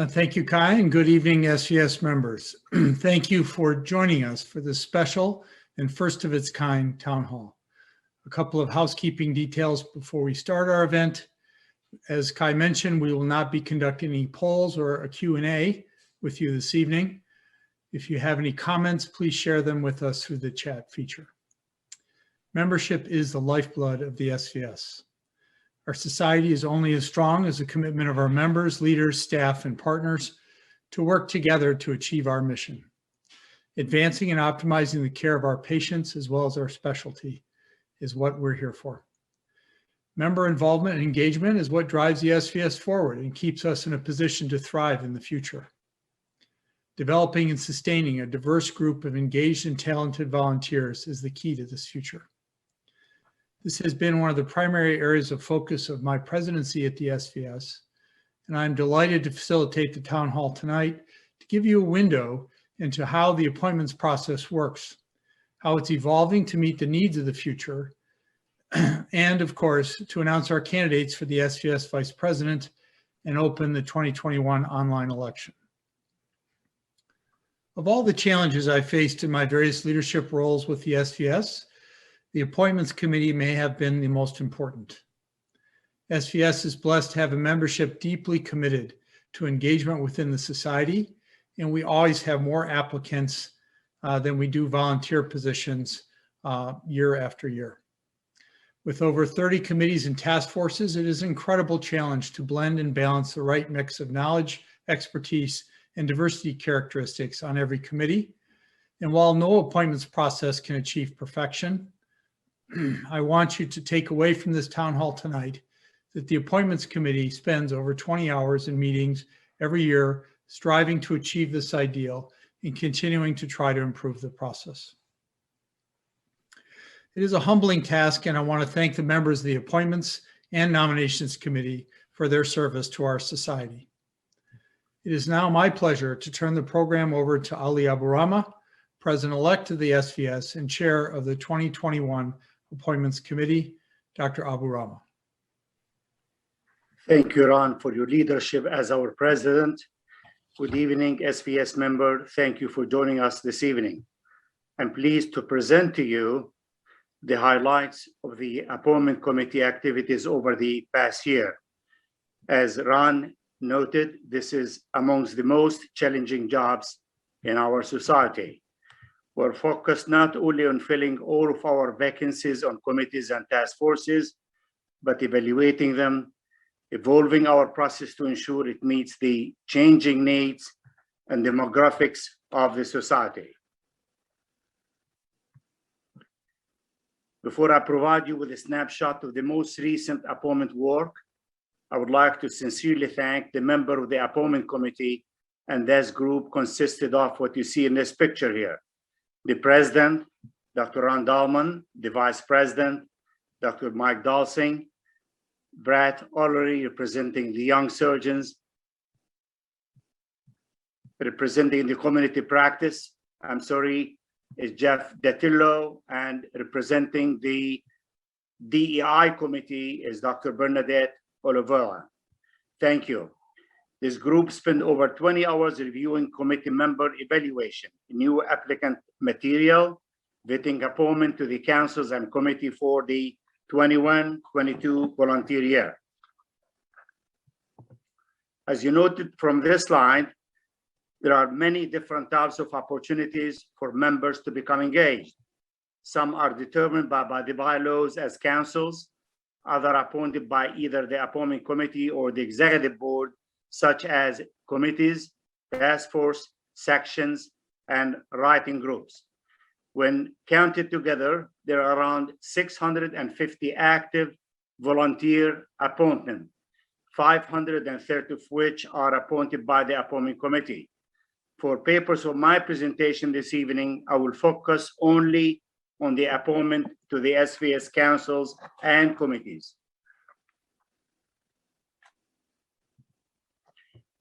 Thank you, Kai, and good evening, SVS members. Thank you for joining us for this special and first of its kind town hall. A couple of housekeeping details before we start our event. As Kai mentioned, we will not be conducting any polls or a Q&A with you this evening. If you have any comments, please share them with us through the chat feature. Membership is the lifeblood of the SVS. Our society is only as strong as the commitment of our members, leaders, staff, and partners to work together to achieve our mission. Advancing and optimizing the care of our patients as well as our specialty is what we're here for. Member involvement and engagement is what drives the SVS forward and keeps us in a position to thrive in the future. Developing and sustaining a diverse group of engaged and talented volunteers is the key to this future. This has been one of the primary areas of focus of my presidency at the SVS, and I'm delighted to facilitate the town hall tonight to give you a window into how the appointments process works, how it's evolving to meet the needs of the future, and of course, to announce our candidates for the SVS Vice President and open the 2021 online election. Of all the challenges I faced in my various leadership roles with the SVS, the Appointments Committee may have been the most important. SVS is blessed to have a membership deeply committed to engagement within the society, and we always have more applicants than we do volunteer positions year after year. With over 30 committees and task forces, it is an incredible challenge to blend and balance the right mix of knowledge, expertise, and diversity characteristics on every committee. And while no appointments process can achieve perfection, I want you to take away from this town hall tonight that the Appointments Committee spends over 20 hours in meetings every year striving to achieve this ideal and continuing to try to improve the process. It is a humbling task, and I want to thank the members of the Appointments and Nominations Committee for their service to our society. It is now my pleasure to turn the program over to Ali AbuRahma, President-elect of the SVS and Chair of the 2021 Appointments Committee. Dr. AbuRahma. Thank you, Ron, for your leadership as our President. Good evening, SVS member. Thank you for joining us this evening. I'm pleased to present to you the highlights of the Appointment Committee activities over the past year. As Ron noted, this is amongst the most challenging jobs in our society. We're focused not only on filling all of our vacancies on committees and task forces, but evaluating them, evolving our process to ensure it meets the changing needs and demographics of the society. Before I provide you with a snapshot of the most recent appointment work, I would like to sincerely thank the member of the Appointment Committee, and this group consisted of what you see in this picture here. The President, Dr. Ron Dahlman, the Vice President, Dr. Mike Dalsing, Brett Ollery representing the young surgeons, representing the community practice, is Jeff Datillo, and representing the DEI committee is Dr. Bernadette Oliveira. Thank you. This group spent over 20 hours reviewing committee member evaluation, new applicant material, vetting appointment to the councils and committee for the 21-22 volunteer year. As you noted from this slide, there are many different types of opportunities for members to become engaged. Some are determined by the bylaws as councils, others appointed by either the appointment committee or the executive board, such as committees, task force, sections, and writing groups. When counted together, there are around 650 active volunteer appointments, 530 of which are appointed by the appointment committee. For purpose of my presentation this evening, I will focus only on the appointment to the SVS councils and committees.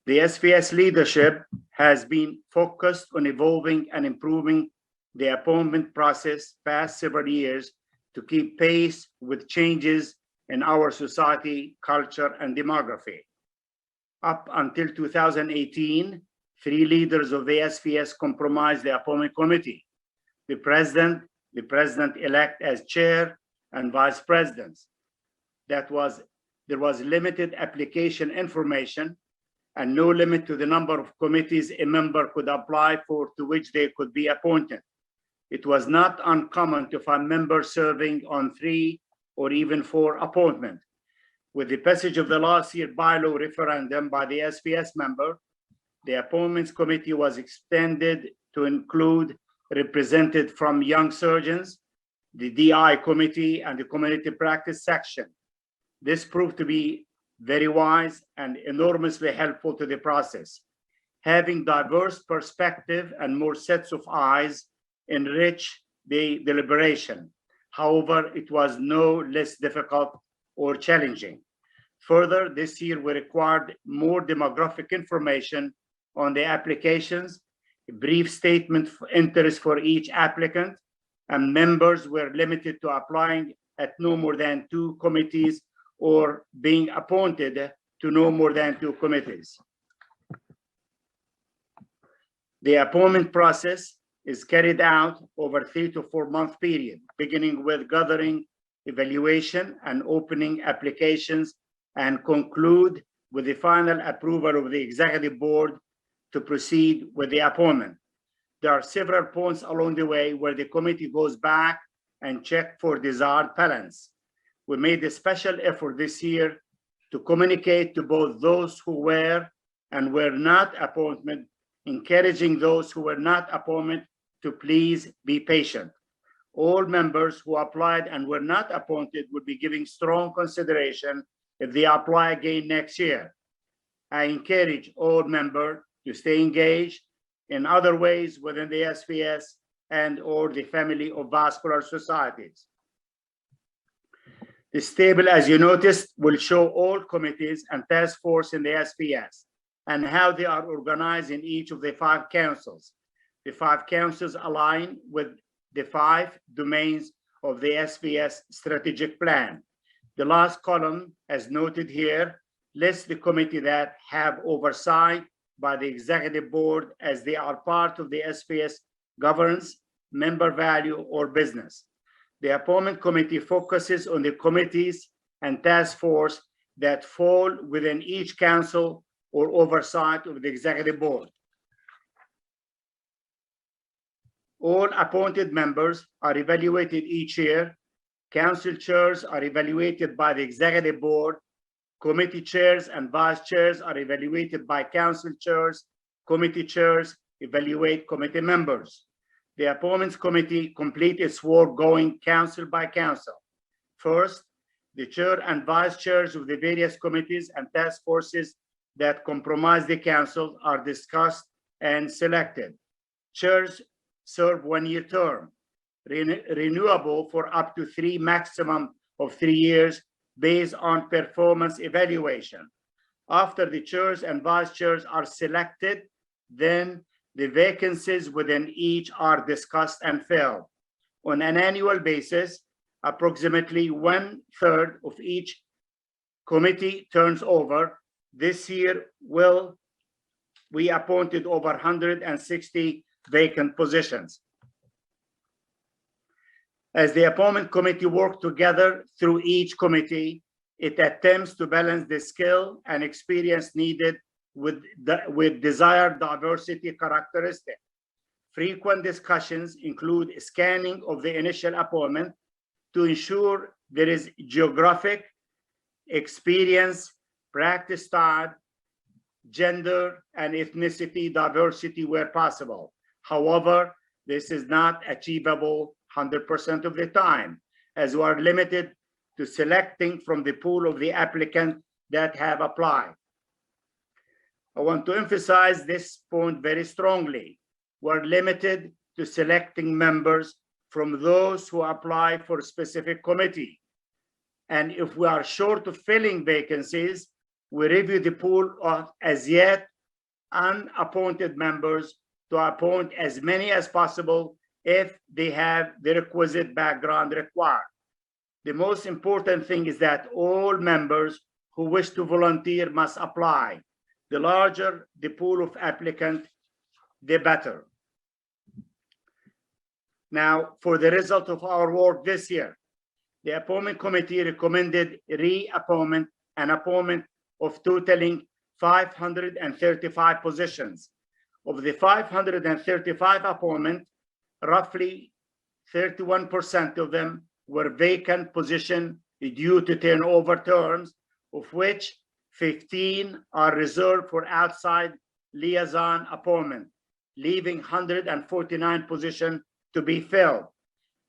The SVS leadership has been focused on evolving and improving the appointment process past several years to keep pace with changes in our society, culture, and demography. Up until 2018, 3 leaders of the SVS comprised the appointment committee: the president-elect as chair, and vice presidents. There was limited application information and no limit to the number of committees a member could apply for to which they could be appointed. It was not uncommon to find members serving on 3 or even 4 appointments. With the passage of the last year bylaw referendum by the SVS member, the Appointments Committee was extended to include representatives from young surgeons, the DI committee, and the community practice section. This proved to be very wise and enormously helpful to the process. Having diverse perspective and more sets of eyes enrich the deliberation. However, it was no less difficult or challenging. Further, this year we required more demographic information on the applications, a brief statement of interest for each applicant, and members were limited to applying at no more than 2 committees or being appointed to no more than 2 committees. The appointment process is carried out over 3 to 4 month period, beginning with gathering, evaluation, and opening applications, and conclude with the final approval of the executive board to proceed with the appointment. There are several points along the way where the committee goes back and check for desired balance. We made a special effort this year to communicate to both those who were and were not appointed, encouraging those who were not appointed to please be patient. All members who applied and were not appointed would be giving strong consideration if they apply again next year. I encourage all members to stay engaged in other ways within the SVS and or the family of vascular societies. This table, as you noticed, will show all committees and task force in the SVS and how they are organized in each of the 5 councils. The 5 councils align with the 5 domains of the SVS strategic plan. The last column, as noted here, lists the committee that have oversight by the executive board as they are part of the SVS governance, member value, or business. The appointment committee focuses on the committees and task force that fall within each council or oversight of the executive board. All appointed members are evaluated each year. Council chairs are evaluated by the executive board. Committee chairs and vice chairs are evaluated by council chairs. Committee chairs evaluate committee members. The Appointments Committee complete its work going council by council. First, the chair and vice chairs of the various committees and task forces that comprise the council are discussed and selected. Chairs serve 1-year term, renewable for up to 3 maximum of 3 years based on performance evaluation. After the chairs and vice chairs are selected, then the vacancies within each are discussed and filled. On an annual basis, approximately 1/3 of each committee turns over. This year, we appointed over 160 vacant positions. As the appointment committee works together through each committee, it attempts to balance the skill and experience needed with desired diversity characteristics. Frequent discussions include scanning of the initial appointment to ensure there is geographic, experience, practice style, gender, and ethnicity diversity where possible. However, this is not achievable 100% of the time, as we are limited to selecting from the pool of the applicants that have applied. I want to emphasize this point very strongly. We're limited to selecting members from those who apply for a specific committee. And if we are short of filling vacancies, we review the pool of as yet unappointed members to appoint as many as possible if they have the requisite background required. The most important thing is that all members who wish to volunteer must apply. The larger the pool of applicants, the better. Now, for the result of our work this year, the appointment committee recommended reappointment and appointment of totaling 535 positions. Of the 535 appointments, roughly 31% of them were vacant positions due to turnover terms, of which 15 are reserved for outside liaison appointment, leaving 149 positions to be filled.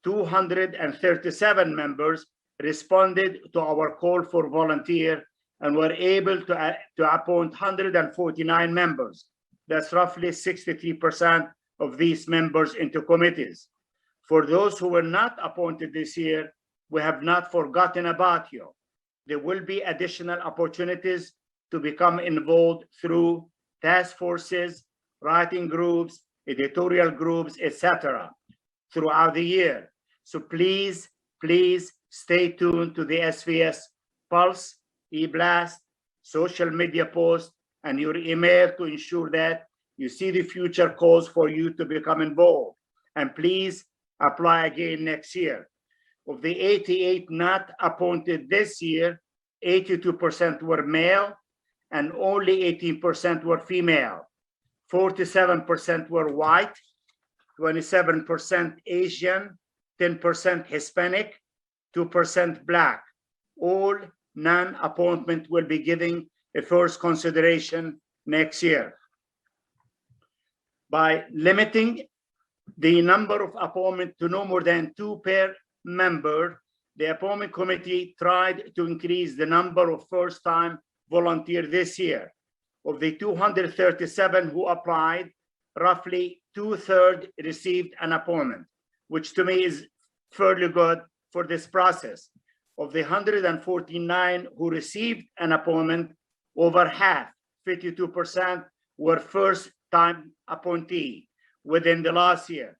237 members responded to our call for volunteer and were able to appoint 149 members. That's roughly 63% of these members into committees. For those who were not appointed this year, we have not forgotten about you. There will be additional opportunities to become involved through task forces, writing groups, editorial groups, etc. throughout the year. So please stay tuned to the SVS Pulse, e-blast, social media posts, and your email to ensure that you see the future calls for you to become involved. And please apply again next year. Of the 88 not appointed this year, 82% were male and only 18% were female. 47% were white, 27% Asian, 10% Hispanic, 2% Black. All non-appointment will be given a first consideration next year. By limiting the number of appointments to no more than 2 per member, the appointment committee tried to increase the number of first-time volunteers this year. Of the 237 who applied, roughly 2/3 received an appointment, which to me is fairly good for this process. Of the 149 who received an appointment, over half, 52%, were first-time appointee within the last year.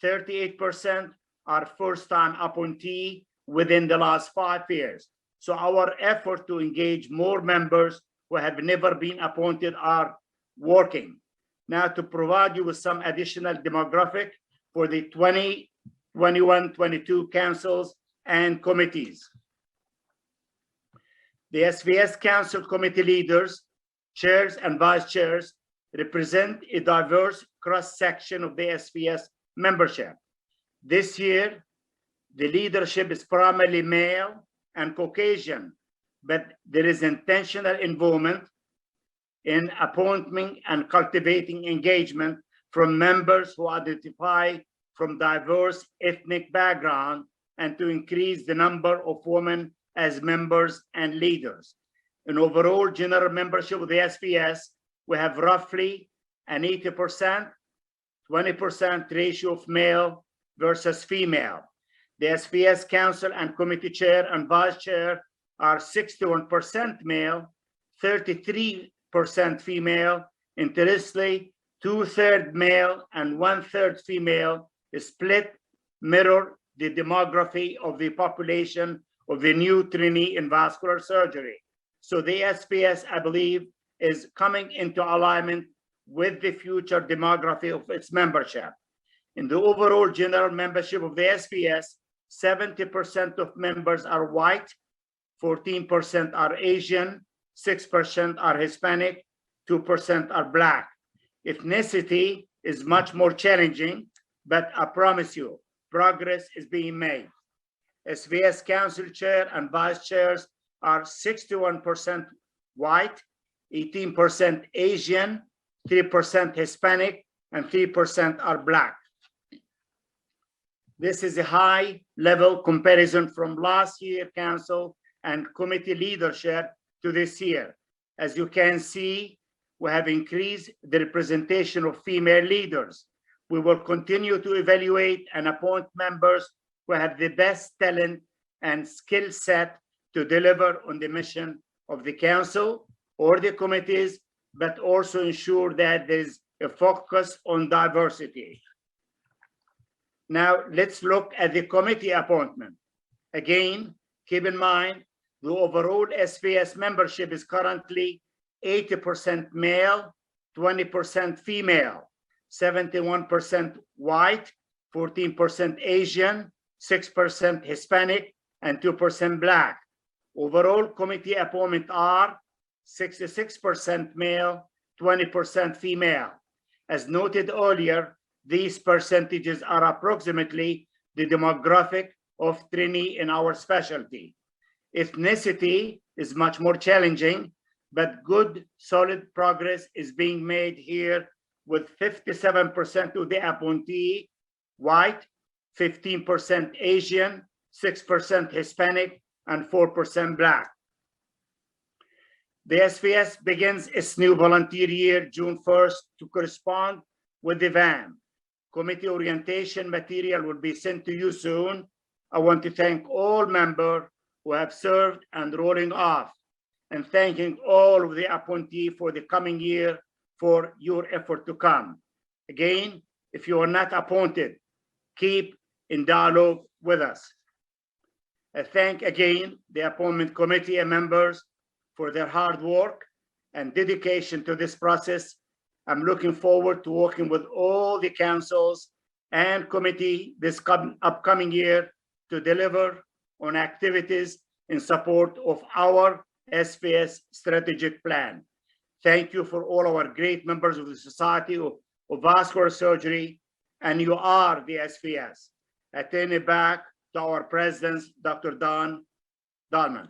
38% are first-time appointee within the last 5 years. So our effort to engage more members who have never been appointed are working. Now, to provide you with some additional demographic for the 2021-22 councils and committees. The SVS Council committee leaders, chairs, and vice chairs represent a diverse cross-section of the SVS membership. This year, the leadership is primarily male and Caucasian, but there is intentional involvement in appointing and cultivating engagement from members who identify from diverse ethnic background and to increase the number of women as members and leaders. In overall general membership of the SVS, we have roughly an 80%, 20% ratio of male versus female. The SVS Council and Committee Chair and Vice Chair are 61% male, 33% female. Interestingly, 2/3 male and 1/3 female split mirror the demography of the population of the new trainee in vascular surgery. So the SVS, I believe, is coming into alignment with the future demography of its membership. In the overall general membership of the SVS, 70% of members are white, 14% are Asian, 6% are Hispanic, 2% are Black. Ethnicity is much more challenging, but I promise you, progress is being made. SVS Council Chair and Vice Chairs are 61% white, 18% Asian, 3% Hispanic, and 3% are Black. This is a high level comparison from last year council and committee leadership to this year. As you can see, we have increased the representation of female leaders. We will continue to evaluate and appoint members who have the best talent and skill set to deliver on the mission of the council or the committees, but also ensure that there's a focus on diversity. Now, let's look at the committee appointment. Again, keep in mind, the overall SVS membership is currently 80% male, 20% female, 71% white, 14% Asian, 6% Hispanic, and 2% Black. Overall committee appointments are 66% male, 20% female. As noted earlier, these percentages are approximately the demographic of trainee in our specialty. Ethnicity is much more challenging, but good, solid progress is being made here with 57% of the appointee white, 15% Asian, 6% Hispanic, and 4% Black. The SVS begins its new volunteer year June 1st to correspond with the VAM. Committee orientation material will be sent to you soon. I want to thank all members who have served and rolling off, and thanking all of the appointees for the coming year for your effort to come. Again, if you are not appointed, keep in dialogue with us. I thank again the appointment committee and members for their hard work and dedication to this process. I'm looking forward to working with all the councils and committee this upcoming year to deliver on activities in support of our SVS strategic plan. Thank you for all our great members of the Society of Vascular Surgery, and you are the SVS. I turn it back to our president, Dr. Don Dahlman.